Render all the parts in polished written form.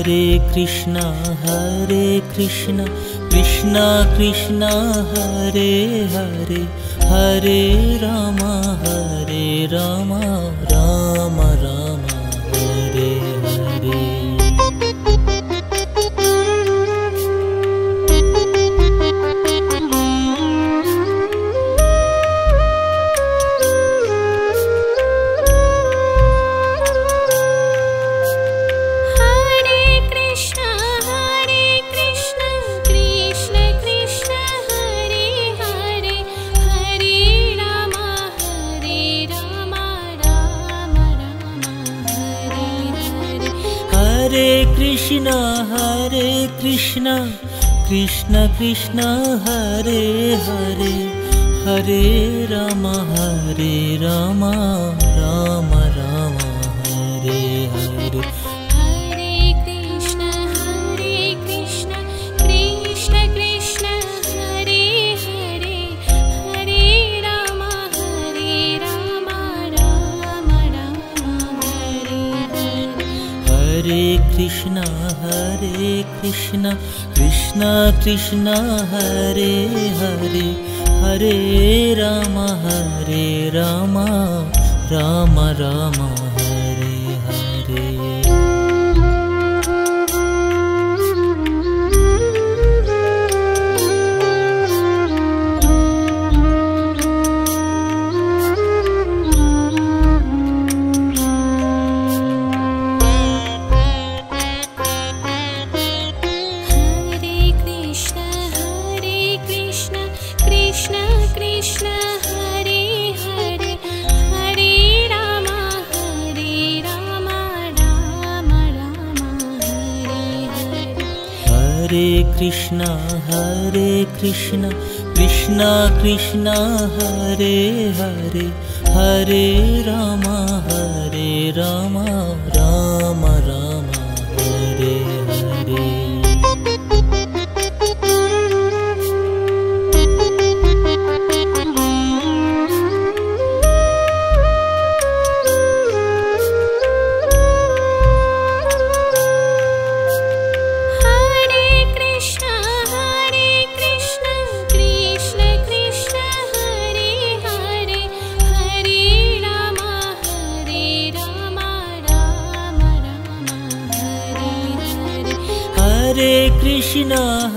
Hare Krishna Krishna Krishna Hare Hare, Hare Ram Ram Ram Hare Hare. Hare Krishna Krishna Krishna Hare Hare, Hare Ram Ram Ram Hare Hare. Hare Krishna Krishna Krishna Hare Hare, Hare Ram Ram Ram Hare Hare. Hare Krishna Krishna Krishna Hare Hare, Hare Ram Ram Ram Hare Hare. Hare Krishna Krishna Krishna Hare Hare, Hare Ram Ram Ram Hare Hare. Hare Krishna Krishna Krishna Hare Hare, Hare Ram Ram Ram Hare Hare.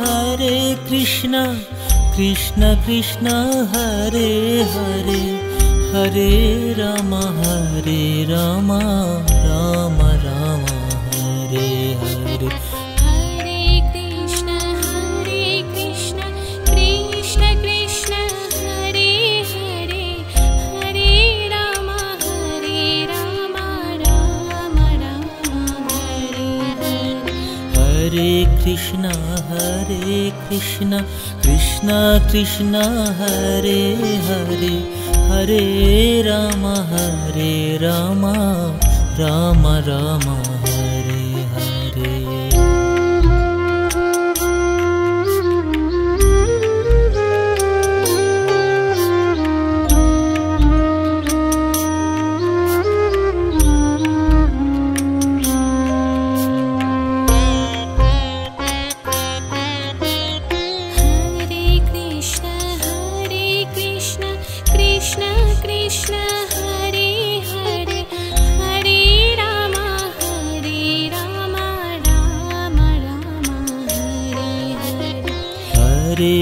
Hare Krishna Krishna Krishna Hare Hare, Hare Ram Ram Ram Hare Hare. Hare Krishna Krishna Krishna Hare Hare, Hare Ram Ram Ram Hare Hare. Krishna Hare Hare, Hare Ram Ram Hare Hare. Hare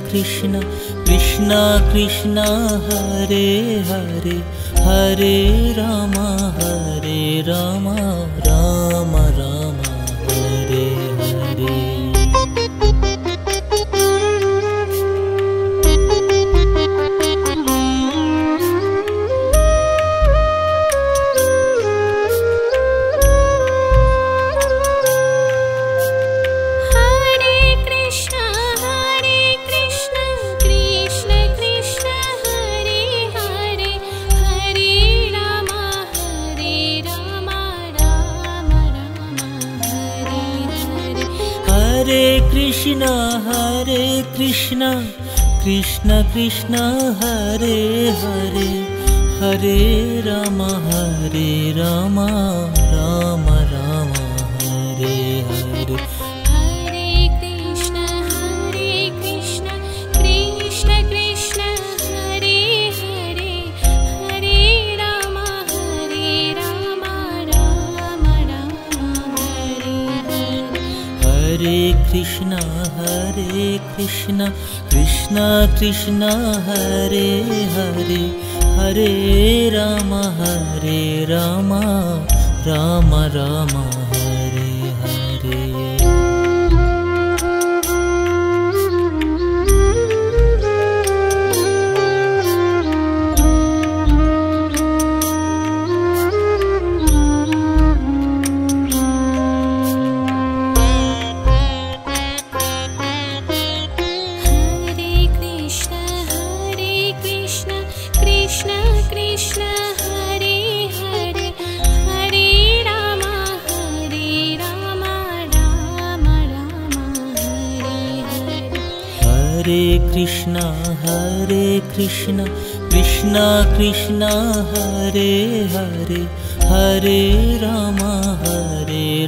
Krishna Krishna Krishna Hare Hare, Hare Ram Ram Ram Hare Hare. Hare Krishna Krishna Hare Hare, Hare Ram Ram Ram Hare Hare Hare Krishna Krishna Krishna Hare Hare Hare Ram Ram Ram Hare Hare Hare Krishna Krishna Krishna Hare Hare Hare Ram Ram Ram Hare Hare Krishna Krishna Hare Hare Hare Ram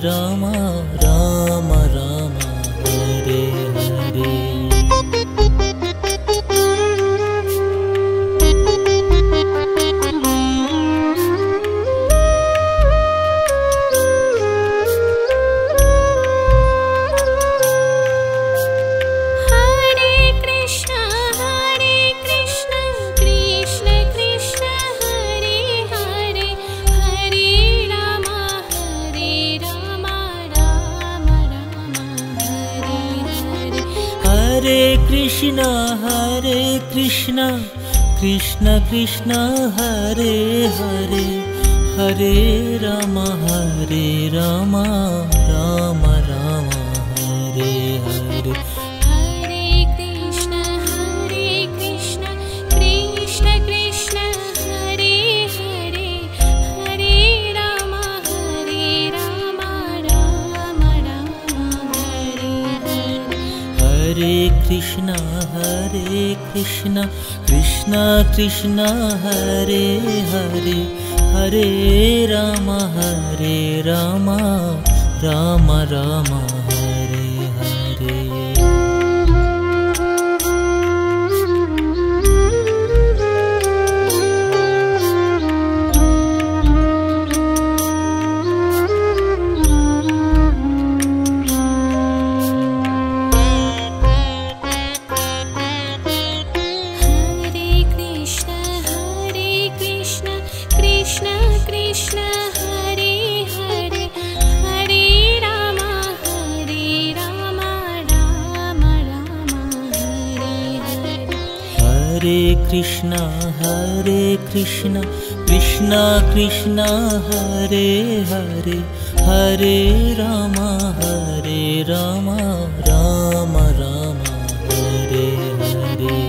Ram Ram Hare Hare Hare Krishna Krishna Krishna Hare Hare Hare Ram Ram Ram Hare Hare Hare Krishna Krishna Krishna Hare Hare Hare Ram Ram Ram Hare Hare Hare Krishna Krishna Krishna Hare Hare Hare Ram Ram Ram Hare Hare Hare Krishna Krishna Krishna Hare Hare Hare Ram Ram Ram Hare Hare Krishna Krishna Hare Hare Hare Ram Ram Ram Hare Hare Hare Krishna Krishna Krishna Hare Hare Hare Ram Ram Ram Hare Hare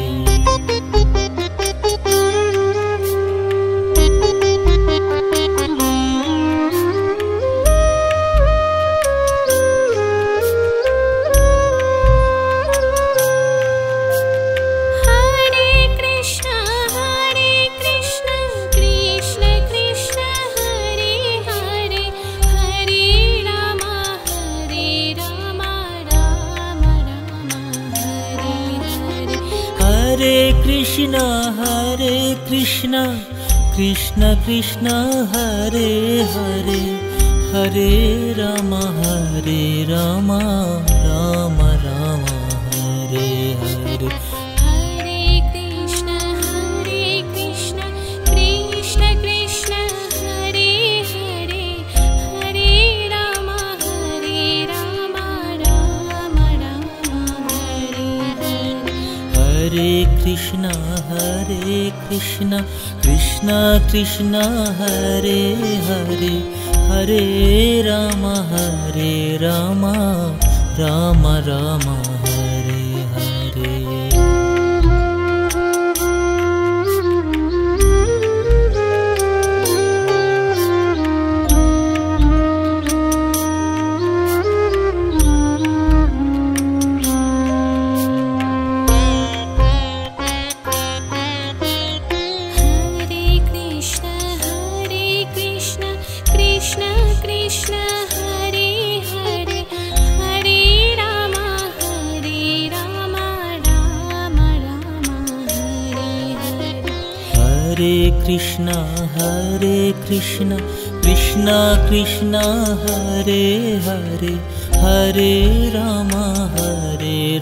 Hare Krishna Krishna Krishna Hare Hare Hare Ram Ram Ram Hare Hare Hare Krishna Krishna Krishna Hare Hare Hare Ram Ram Ram Hare Hare Hare Krishna Krishna Krishna Hare Hare Hare Ram Ram Ram Hare Hare Krishna Krishna Krishna Krishna Krishna Hare Hare Hare Rama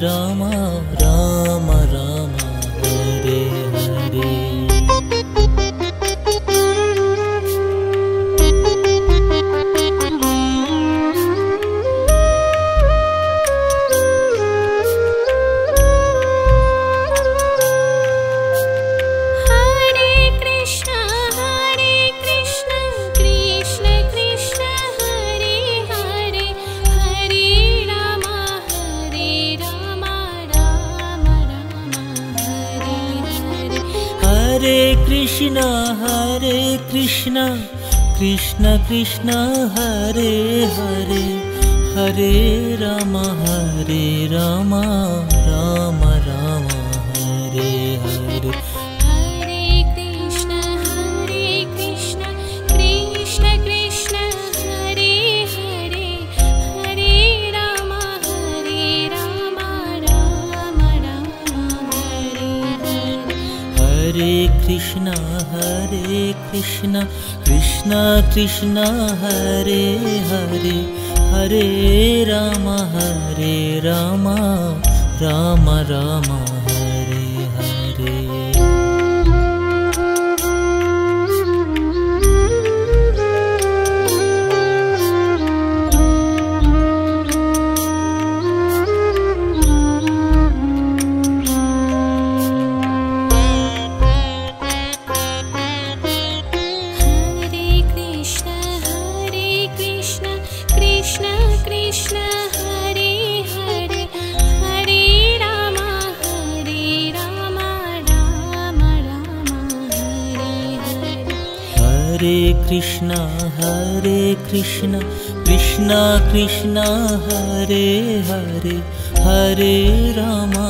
Rama Rama Hare Hare Hare Krishna Krishna Krishna Hare Hare Hare Rama Rama Rama Hare Hare Hare Krishna Krishna Krishna Hare Hare Hare Rama Rama Rama Hare Hare Hare Krishna Krishna Krishna Hare Hare Hare Rama Rama Rama Hare Hare Krishna Krishna Krishna Hare Hare Hare Rama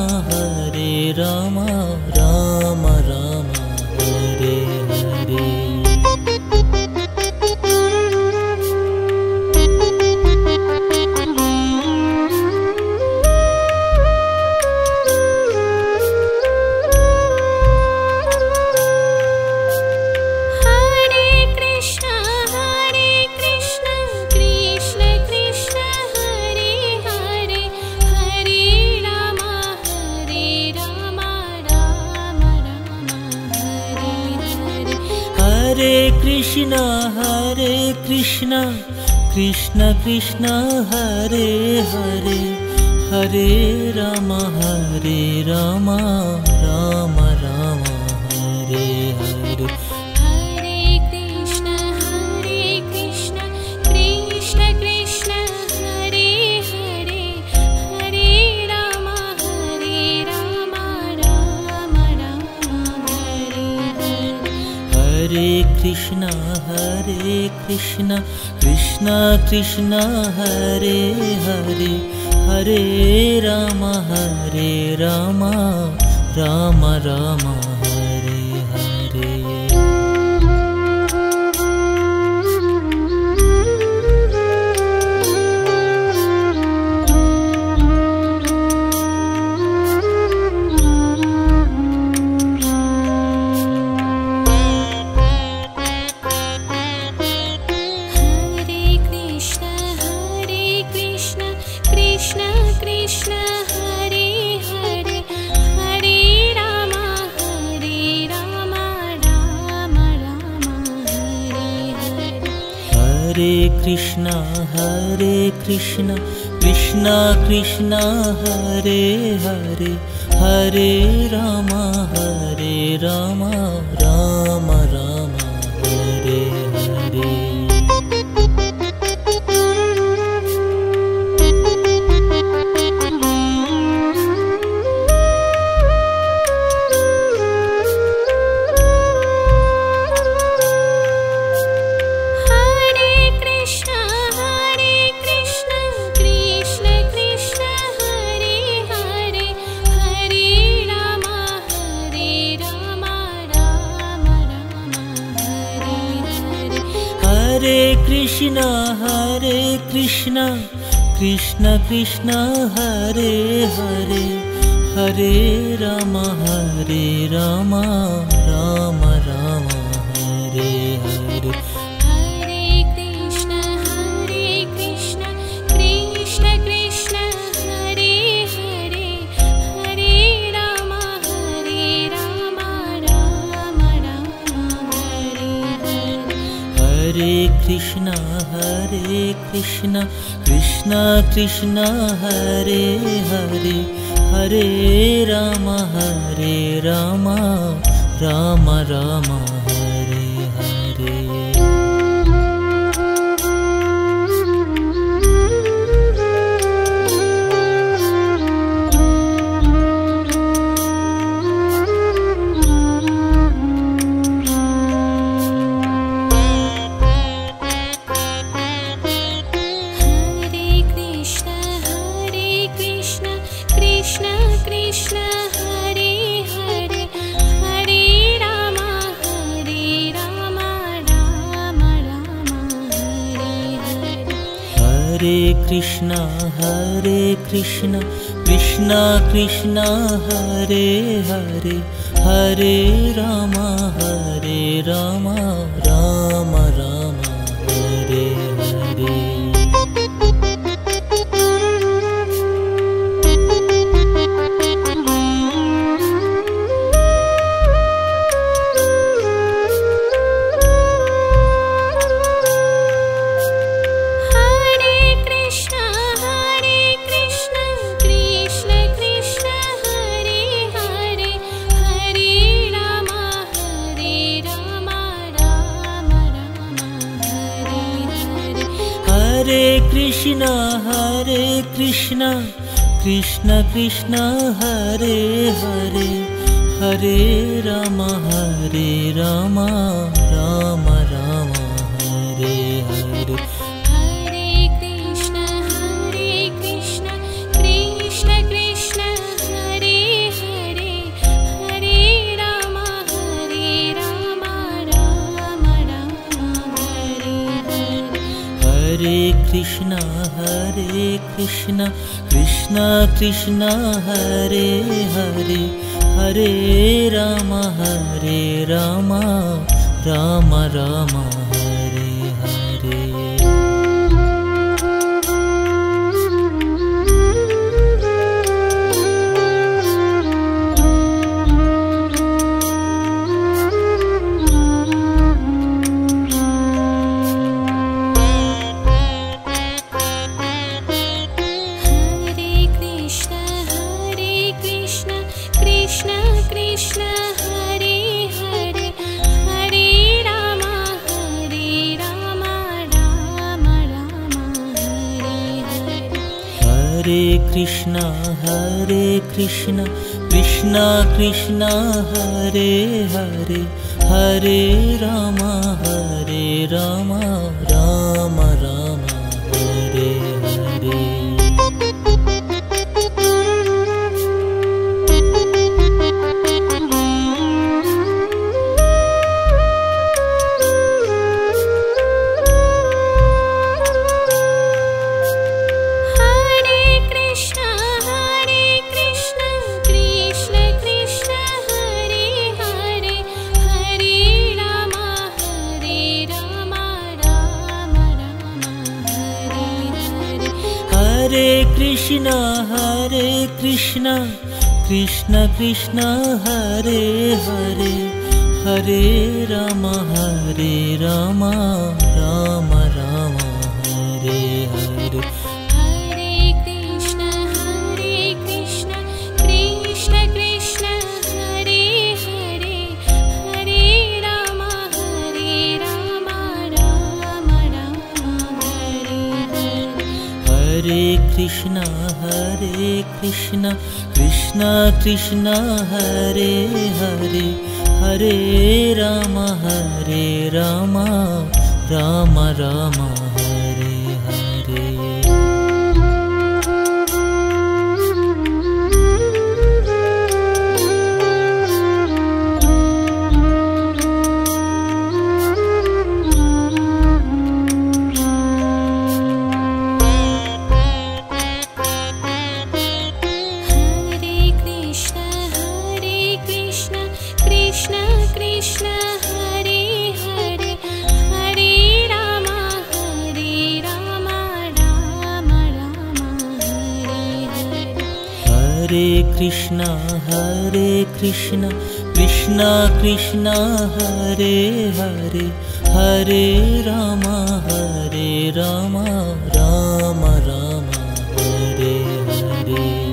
Rama Rama Hare Hare Krishna Krishna Hare Hare Hare Rama Rama Rama Hare Hare Hare Krishna Krishna Krishna Hare Hare Hare Rama Rama Rama Hare Hare Hare Krishna Krishna Krishna Hare Hare Hare Rama Rama Rama Hare Hare Krishna Krishna Hare Hare Hare Rama Rama Rama Hare Hare Krishna Krishna Hare Hare Hare Rama Rama Rama Hare Krishna, Krishna Krishna, Hare Hare, Hare Rama, Rama Rama, Hare Hare. Hare Krishna, Krishna Krishna, Hare Hare, Hare Rama, Rama Rama, Hare Hare. Krishna Krishna, Hare Hare, Hare Rama, Rama Rama, Hare Hare. Hare Krishna, Krishna Krishna, Hare Hare, Hare Rama, Rama Rama, Hare Hare. Hare Krishna, Krishna Krishna, Hare Hare, Hare Rama, Rama Rama, Hare Hare. Hare Krishna, Krishna Krishna, Hare Hare, Hare Rama, Rama Rama, Hare Hare. Hare Krishna, Krishna Krishna, Hare Hare, Hare Rama, Rama Rama, Hare Hare. Krishna, Hare Hare, Hare Rama, Rama Rama, Hare Hare. Hare Krishna, Krishna Krishna, Hare Hare, Hare Rama, Rama Rama, Hare Hare. Hare Krishna, Krishna Krishna, Hare Hare, Hare Rama, Rama Rama, Hare Hare. Hare Krishna, Krishna Krishna, Hare Hare, Hare Rama, Rama Rama, Hare Hare. Hare Krishna, Krishna Krishna, Hare Hare, Hare Rama, Rama Rama, Hare Hare. Krishna, Hare Hare, Hare Krishna Krishna Krishna Hare Hare Hare Rama Rama Rama Hare Hare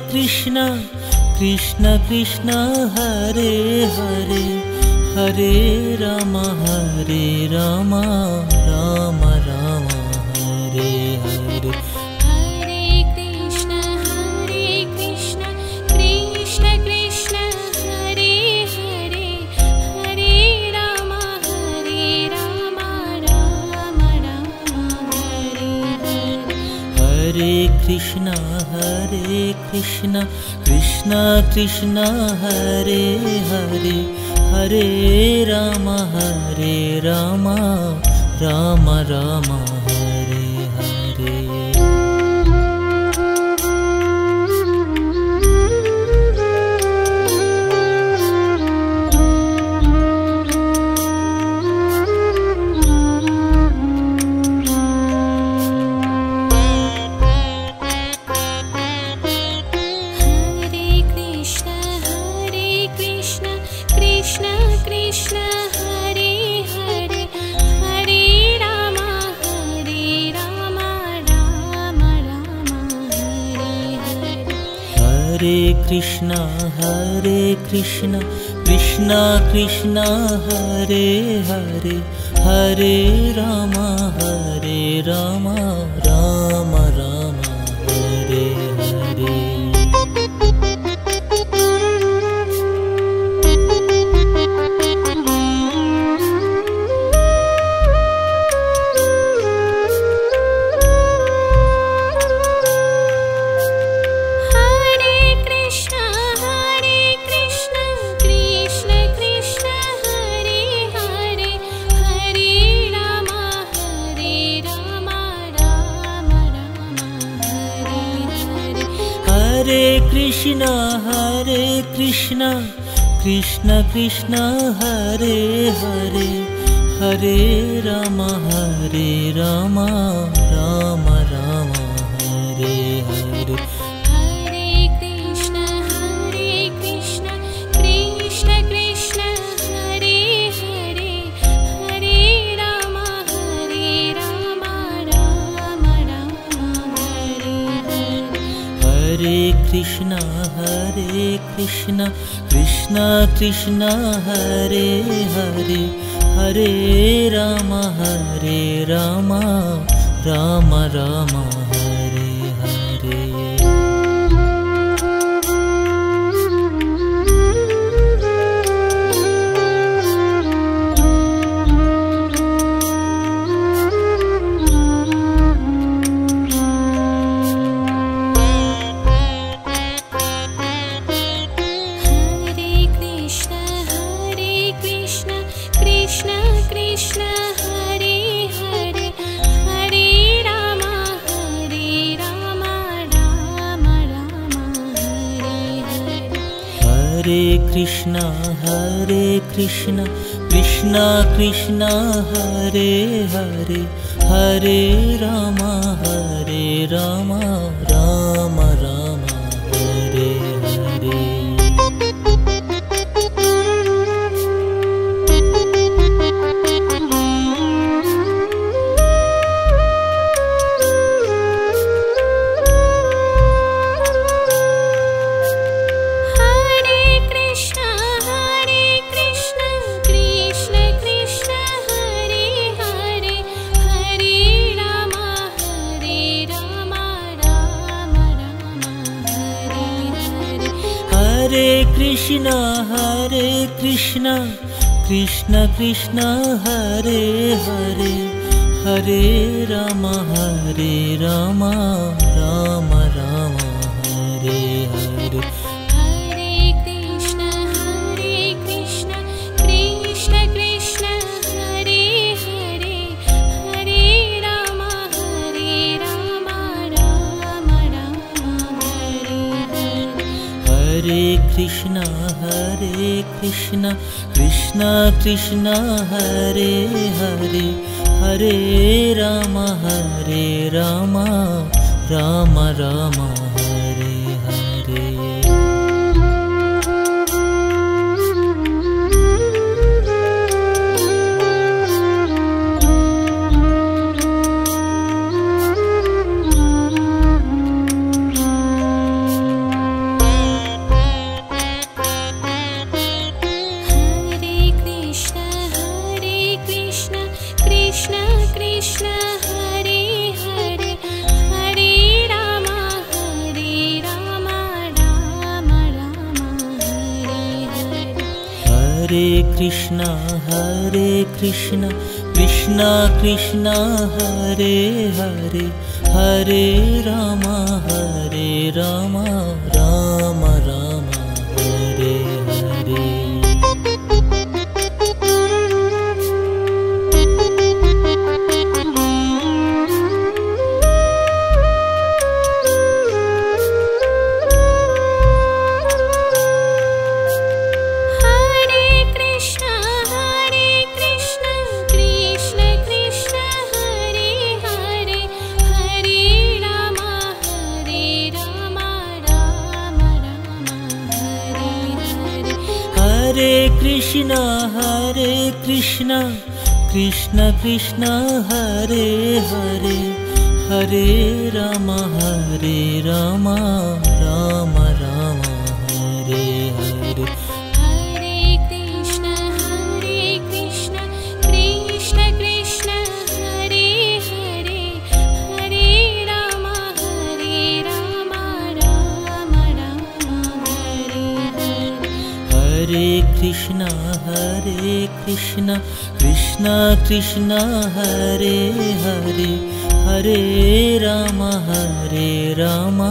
Krishna Krishna Krishna Hare Hare Hare Rama Rama Rama Hare Hare Hare Krishna Krishna Krishna Hare Hare Hare Rama Rama Rama Hare Hare Hare Krishna Krishna Krishna Hare Hare Hare Rama Rama Rama Hare Hare Krishna Hare Hare Hare Rama Rama Rama Hare Hare Hare Krishna Krishna Krishna Hare Hare Hare Rama Rama Rama Hare Hare Hare Krishna Krishna Hare Hare Hare Rama Rama Rama Hare Hare Hare Krishna Krishna Hare Hare Hare Rama Rama Rama Hare Hare Hare Krishna Krishna Hare Hare Hare Rama Rama Rama Hare Hare Krishna Hare Hare Hare Rama Rama Rama Hare Hare Hare Krishna Krishna Hare Hare Hare Rama Rama Rama Hare Hare Hare Krishna Krishna Hare Hare Hare Rama Rama Rama Krishna Krishna Krishna Hare Hare Hare Rama Rama Rama Hare Hare Krishna Krishna Krishna Hare Hare Hare Rama Rama Rama Hare Hare Hare Krishna Krishna Krishna Hare Hare Hare Rama Rama Rama Hare Hare Hare Krishna Krishna Krishna Hare Hare Hare Rama Rama Rama Hare Hare Hare Krishna Krishna Krishna Hare Hare Hare Rama Rama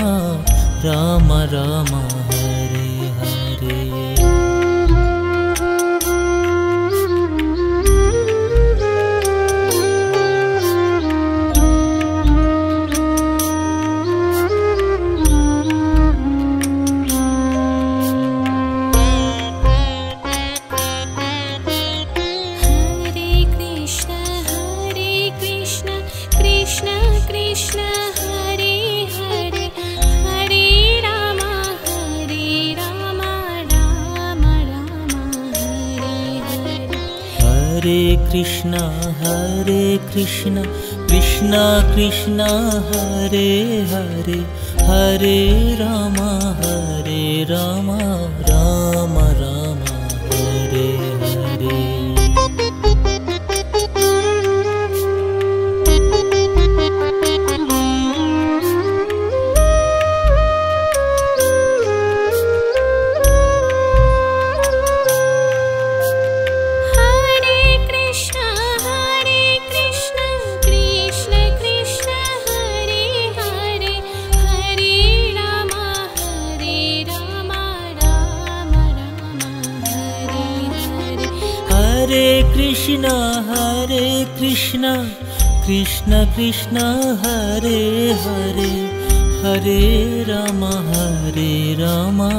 Rama Hare Hare Krishna Krishna Krishna Hare Hare Hare Rama Rama Rama Hare Hare Krishna Krishna Hare Hare Hare Rama Rama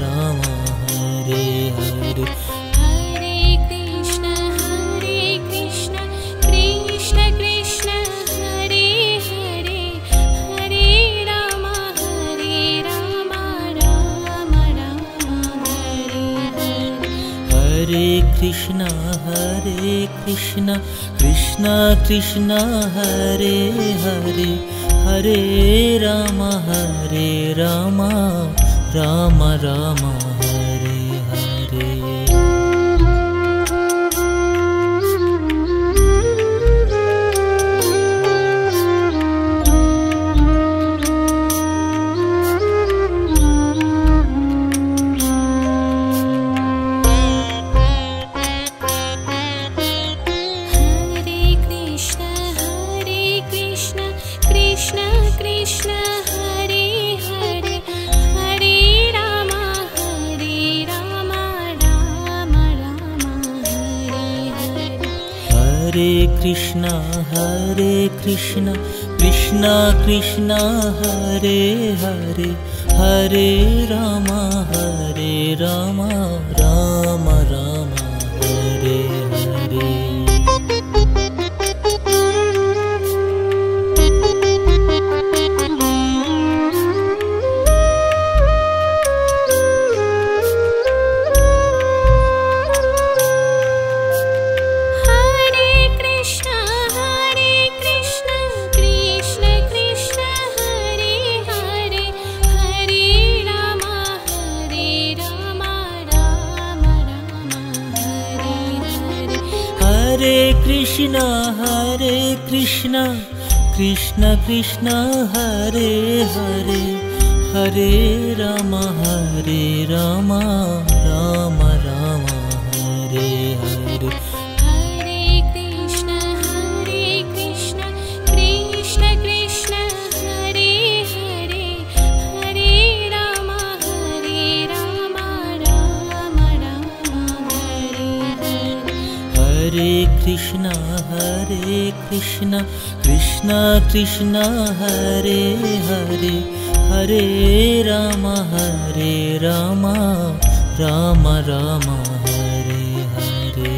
Rama Hare Hare Hare Krishna Krishna Krishna Hare Hare Hare Rama Rama Rama Hare Hare Hare Krishna Krishna Hare Hare Hare Rama Rama Rama Hare Hare Krishna Krishna Krishna Hare Hare Hare Ram Ram Ram Hare Hare. Hare Krishna Krishna Krishna Hare Hare Hare Ram Ram Ram Hare Hare. Hare Krishna Krishna Krishna Krishna Hare Hare Hare Ram Ram Ram Hare Hare. Hare Krishna Krishna Krishna Hare Hare Hare Ram Ram Ram Hare Hare.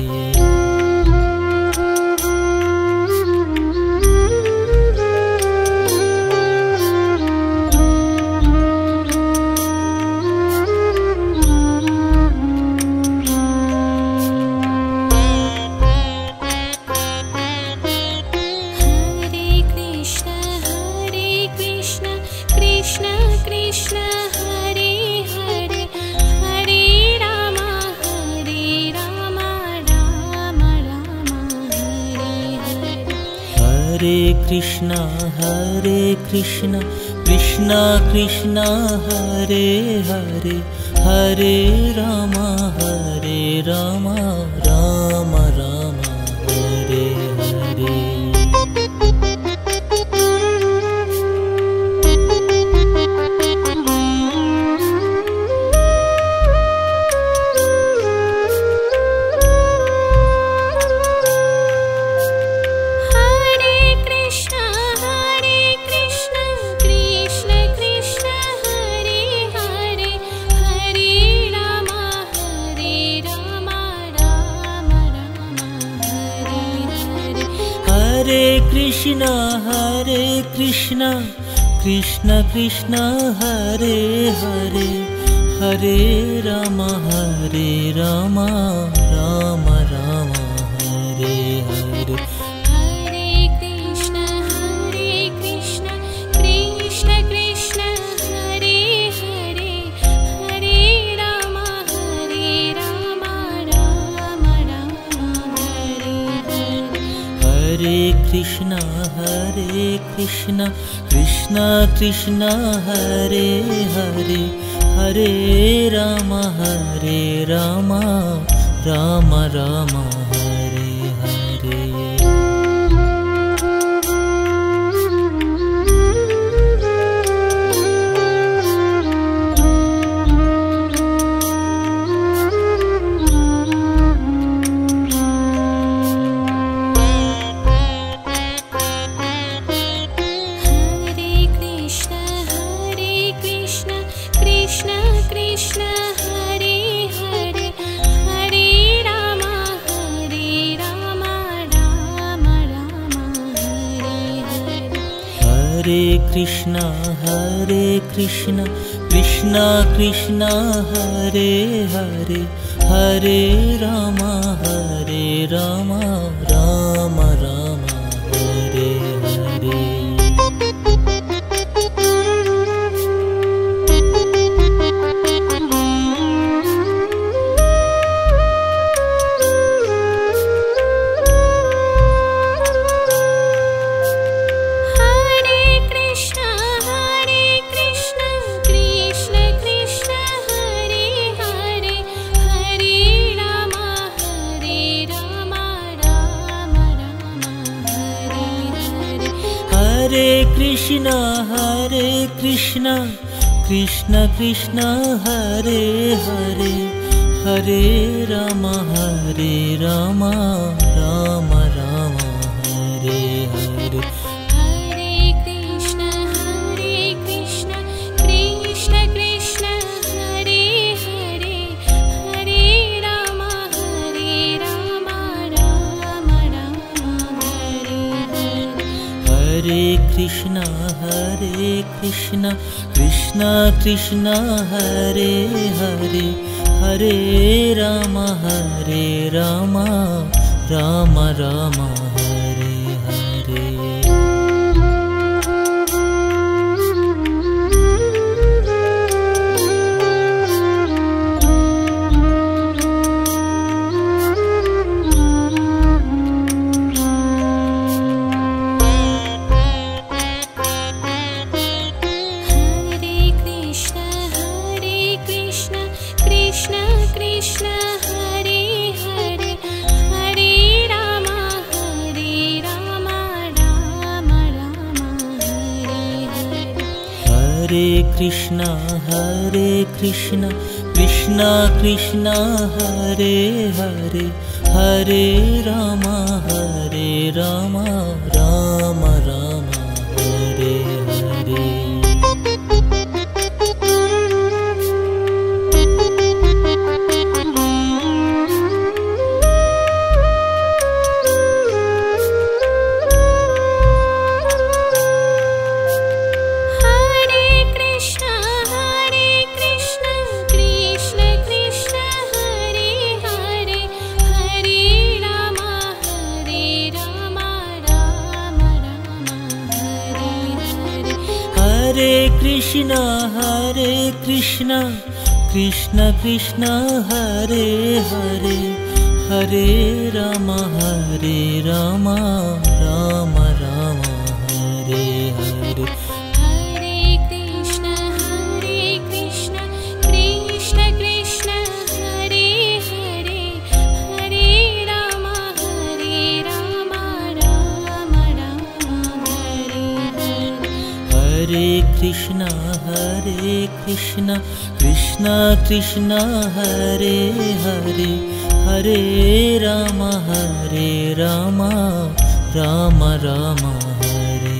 Hare Krishna Krishna Krishna Hare Hare Hare Ram Ram Ram Hare Hare. Hare Krishna Krishna Krishna Hare Hare Hare Ram Ram Ram Hare Hare. Hare Krishna Krishna Krishna Krishna Hare Hare Hare Ram Ram Ram Hare Hare. Hare Krishna Krishna Krishna Hare Hare Hare Ram Ram Ram Hare Hare. Krishna Krishna Hare Hare Hare Ram Ram Hare Hare. Hare Krishna Krishna Krishna Hare Hare Hare Ram Ram Ram Hare Hare. Hare Krishna Krishna Krishna Hare Hare Hare Ram Ram Ram Hare Hare. Hare Hare Krishna Krishna Krishna Hare Hare Hare Rama Rama Rama Hare Hare Krishna Krishna Krishna Hare Hare Hare Rama Rama Rama Hare Hare Hare Krishna Krishna Krishna Hare Hare Hare Rama Rama Rama Hare Hare Hare Krishna Krishna Krishna Hare Hare Hare Rama Rama Rama Hare Hare Hare Krishna Krishna Krishna Hare Hare Hare Rama Rama Rama Hare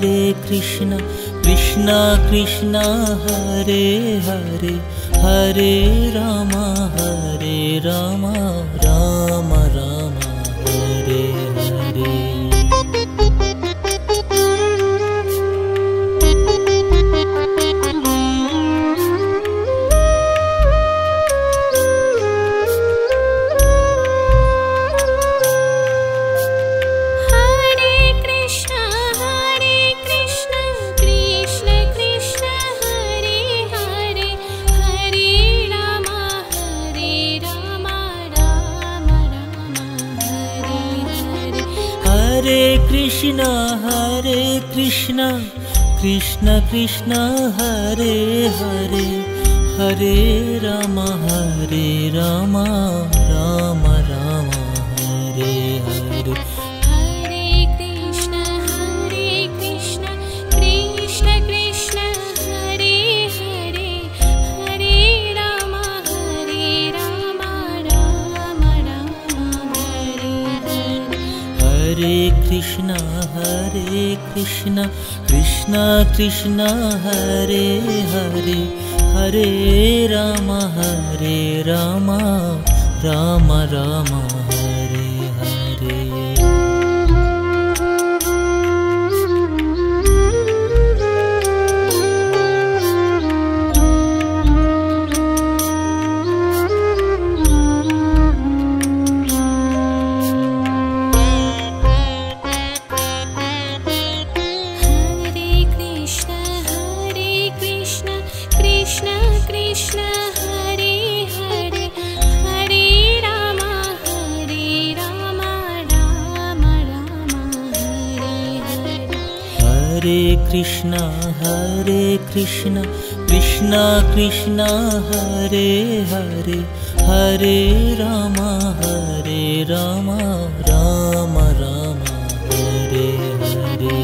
Hare Krishna Krishna Krishna Hare Hare Hare Rama Rama Rama Hare Hare Krishna Krishna Hare Hare Hare Rama Rama Rama Hare Hare Hare Krishna Krishna Krishna Hare Hare Hare Rama Rama Rama Hare Hare Hare Krishna Krishna Krishna Hare Hare Hare Rama Rama Rama Hare Hare Krishna Krishna Krishna Hare Hare Hare Ram Ram Ram Hare Hare.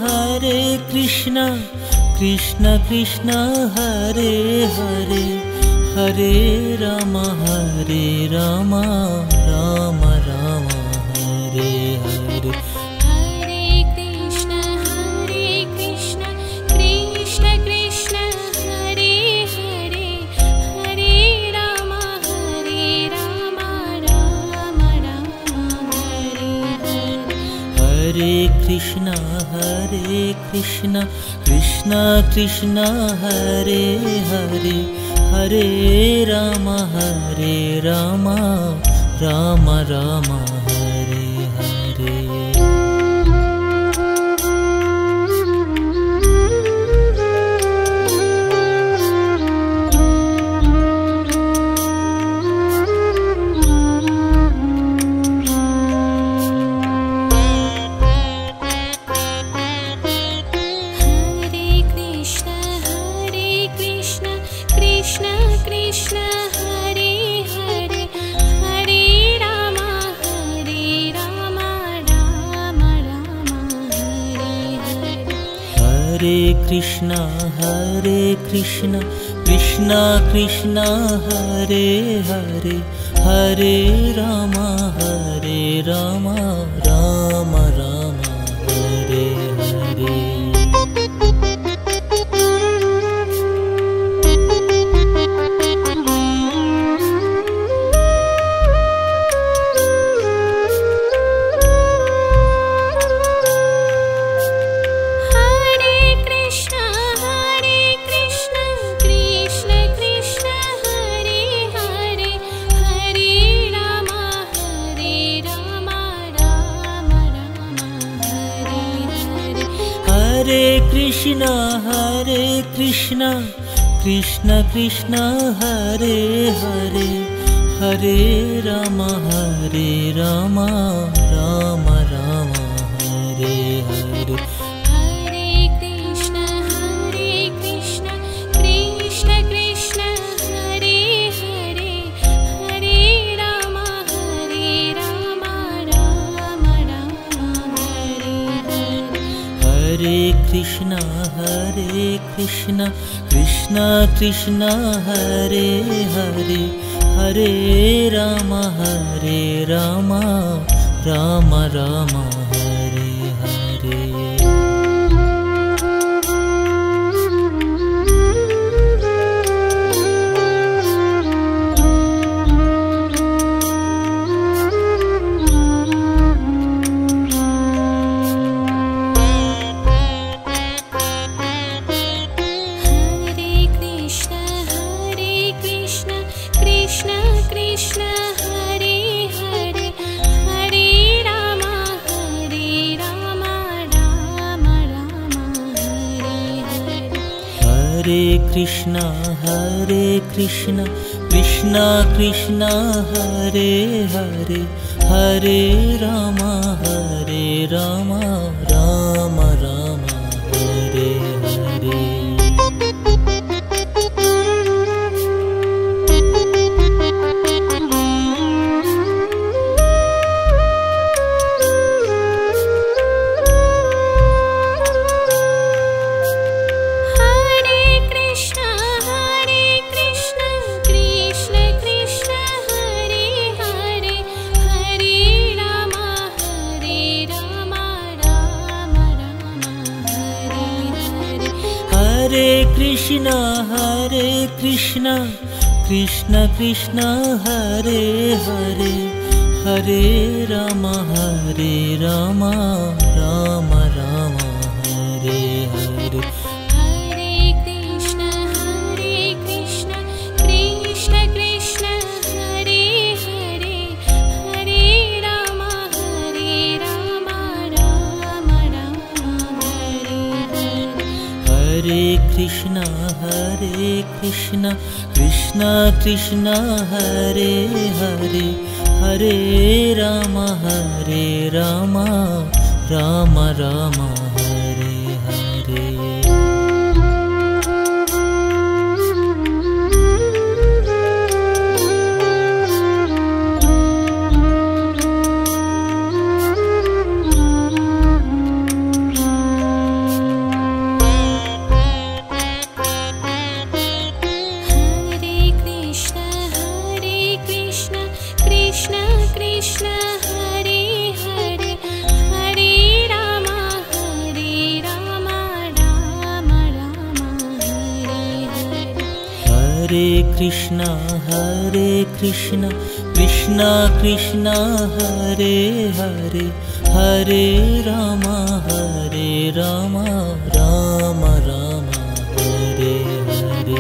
Hare Krishna Krishna Krishna Hare Hare Hare Ram Ram Ram Hare Hare. Hare Krishna Krishna Krishna Hare Hare Hare Ram Ram Ram Hare Hare. Hare Krishna Krishna Krishna Hare Hare Hare Ram Ram Ram Hare Hare. Hare Krishna Krishna Krishna Hare Hare Hare Ram Ram Ram Hare Hare. Hare Krishna Krishna Krishna Hare Hare Hare Ram Ram Ram Hare Hare. Hare Krishna Krishna Krishna Hare Hare Hare Ram Ram Ram Hare Hare. Hare Krishna Krishna Krishna Krishna Hare Hare Hare Ram Ram Ram Hare Hare. Hare Krishna Krishna Krishna Krishna Hare Hare Hare Ram Ram Ram Hare Hare. Hare Krishna Krishna Krishna Hare Hare Hare Ram Ram Ram Hare Hare. Hare Krishna Krishna Hare Krishna Krishna Krishna Hare Hare Hare Ram Ram Ram Hare Hare. Hare Krishna Krishna Krishna Hare Hare Hare Ram Ram Ram Hare Hare.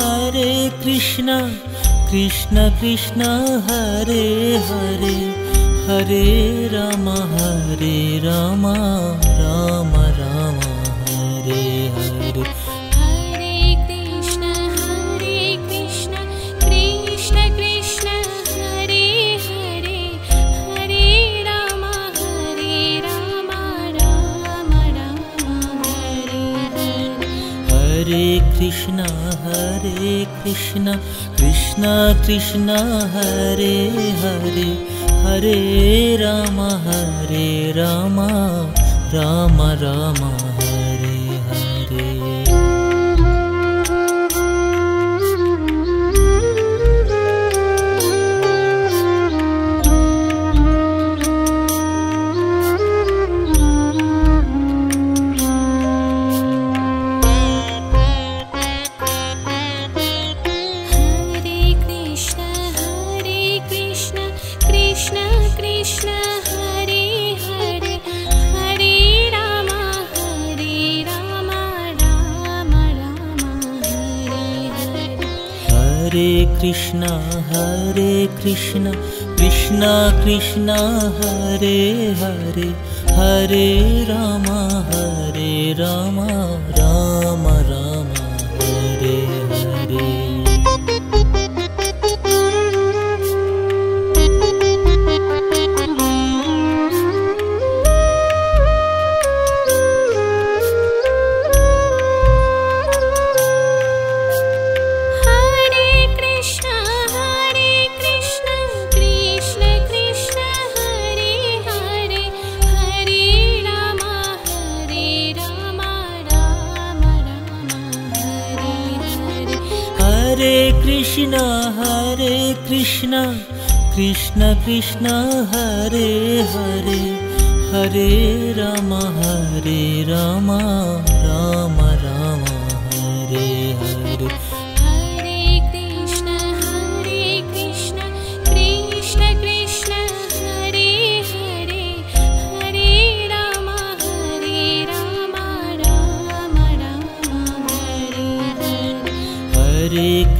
Hare Krishna Krishna Krishna Hare Hare Hare Ram Ram Ram Hare Hare. Hare Krishna Krishna Krishna Krishna Hare Hare Hare Ram Ram Ram Hare Hare. Hare Krishna Krishna Krishna Krishna Hare Hare Hare Ram Ram Ram Hare Hare. Hare Krishna Krishna Krishna Krishna Hare Hare Hare Ram Ram Ram Hare Hare. Hare Krishna Krishna Krishna Hare Hare Hare Ram Ram Ram Hare Hare. Hare Krishna Krishna Krishna Krishna Hare Hare Hare Ram Ram Ram Hare Hare. Hare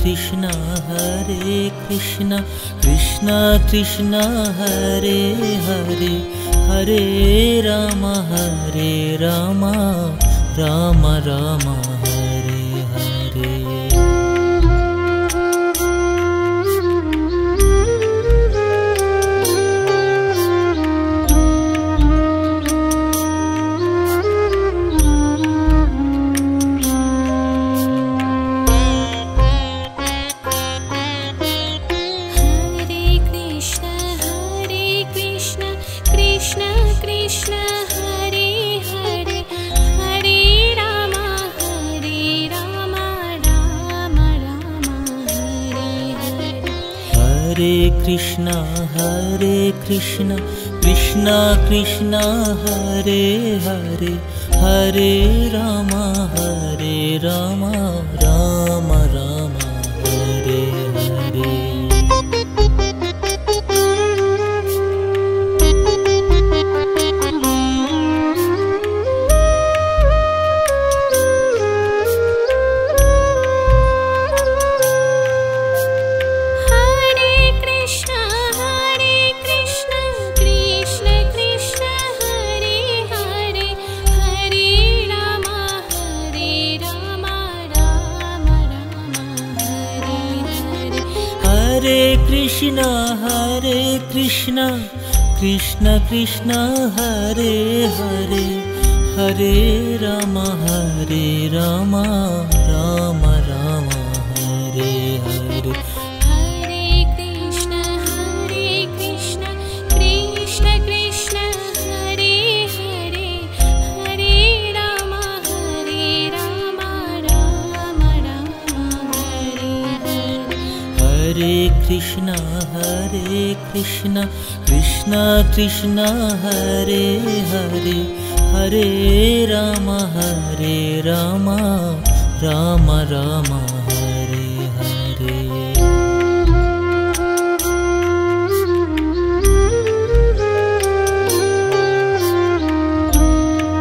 Krishna Krishna Krishna Krishna Hare Hare Hare Ram Ram Ram Hare Hare. Krishna Krishna Krishna Krishna Hare Hare Hare Ram Ram Ram Hare Hare. Hare Krishna Krishna Krishna Hare Hare, Hare Ram Ram Ram Hare Hare. Hare Krishna Krishna Krishna Hare Hare, Hare Ram Ram Ram Hare Hare. Hare Krishna Krishna Krishna Hare Hare, Hare Ram Ram Ram Hare Hare. Krishna Hare Hare, Hare Ram Ram Ram Hare Hare.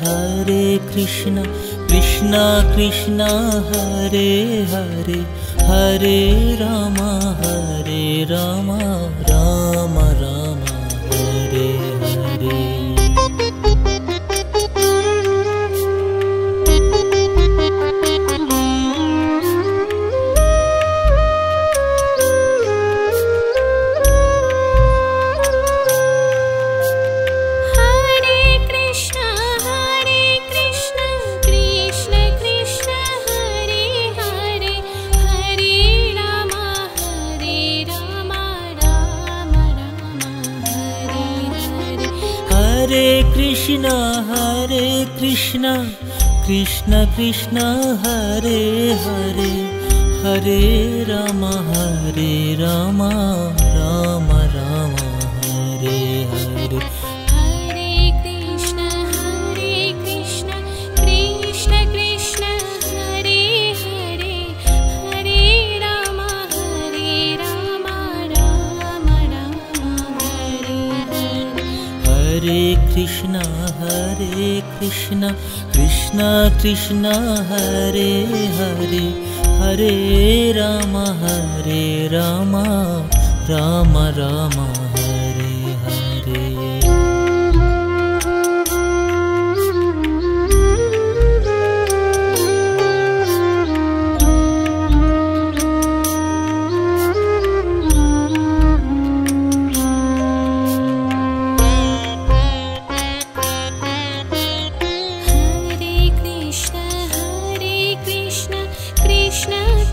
Hare Krishna Krishna Krishna Hare Hare, Hare Ram Ram Ram Hare Hare. Hare Krishna Krishna Krishna Hare Hare, Hare Ram Ram Ram Hare Hare. Hare Krishna Krishna Krishna Hare Hare, Hare Ram Ram Hare Hare. Hare Krishna Krishna Krishna Hare Hare, Hare Ram Ram Ram Hare Hare.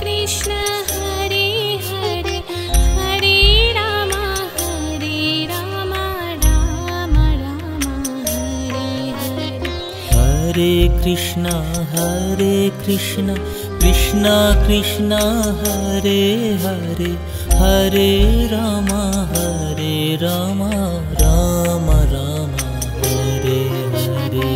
Krishna Hare Hare, Hare Ram Ram Hare Hare. Hare Krishna Krishna Krishna Hare Hare, Hare Ram Ram Ram Hare Hare.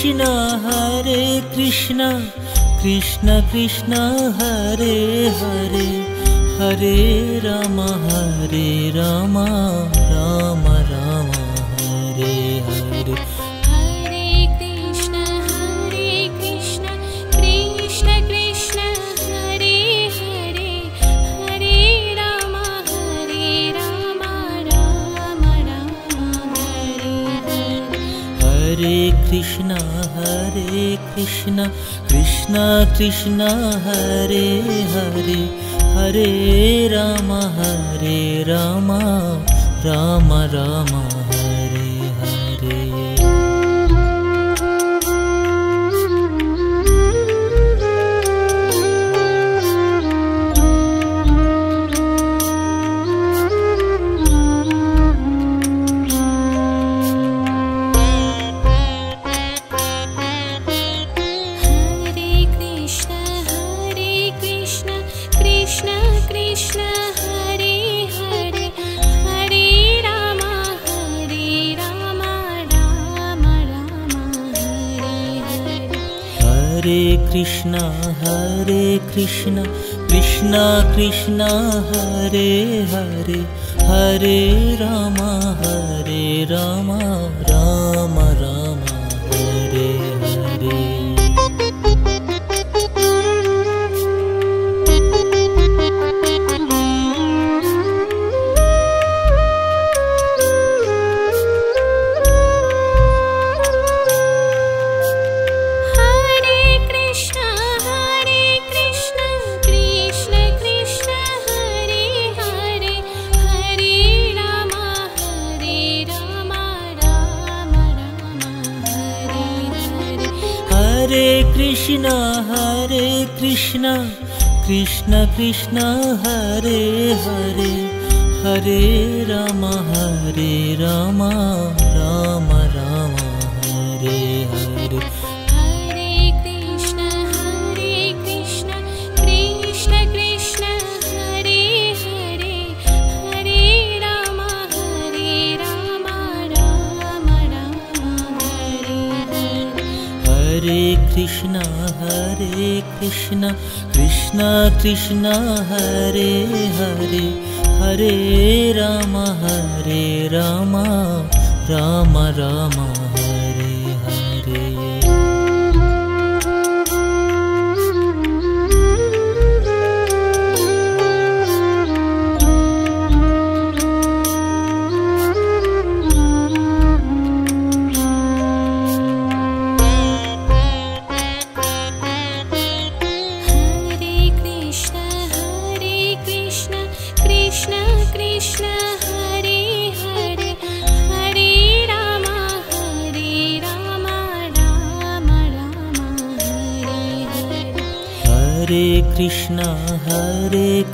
Hare Krishna Krishna Krishna Hare Hare, Hare Ram Ram Ram Hare Hare. Hare Krishna Krishna Krishna Hare Krishna Krishna Krishna Hare Hare Hare Rama Rama Rama Hare Hare Krishna Hare Krishna Krishna Krishna Hare Hare Hare Rama Rama Rama Hare Hare Krishna Hare Krishna Krishna Krishna Hare Hare Hare Rama Rama Rama Hare Hare Hare Krishna Krishna Krishna Hare Hare Hare Rama Rama Rama Hare Hare Hare Krishna Krishna Krishna Hare Hare Hare Rama Rama Rama Hare Hare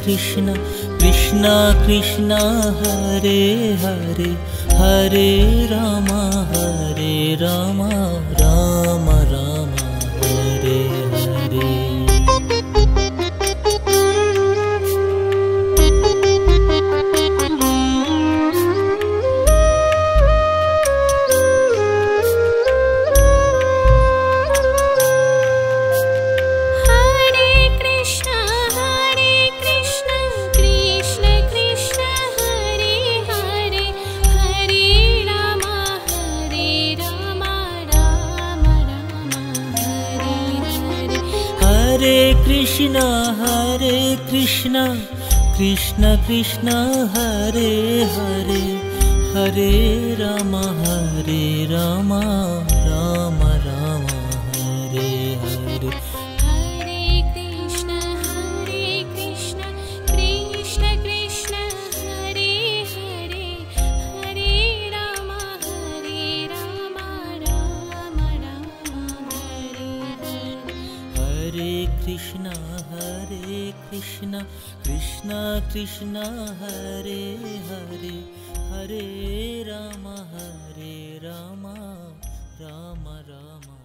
Krishna Krishna Krishna Hare Hare Hare Rama Rama Rama Hare Hare Krishna Krishna Hare Hare Hare Rama Rama Rama Hare Hare Hare Krishna Krishna Krishna Hare Hare Hare Rama Rama Rama Hare Hare Krishna Krishna Krishna Hare Hare Hare Rama Rama Rama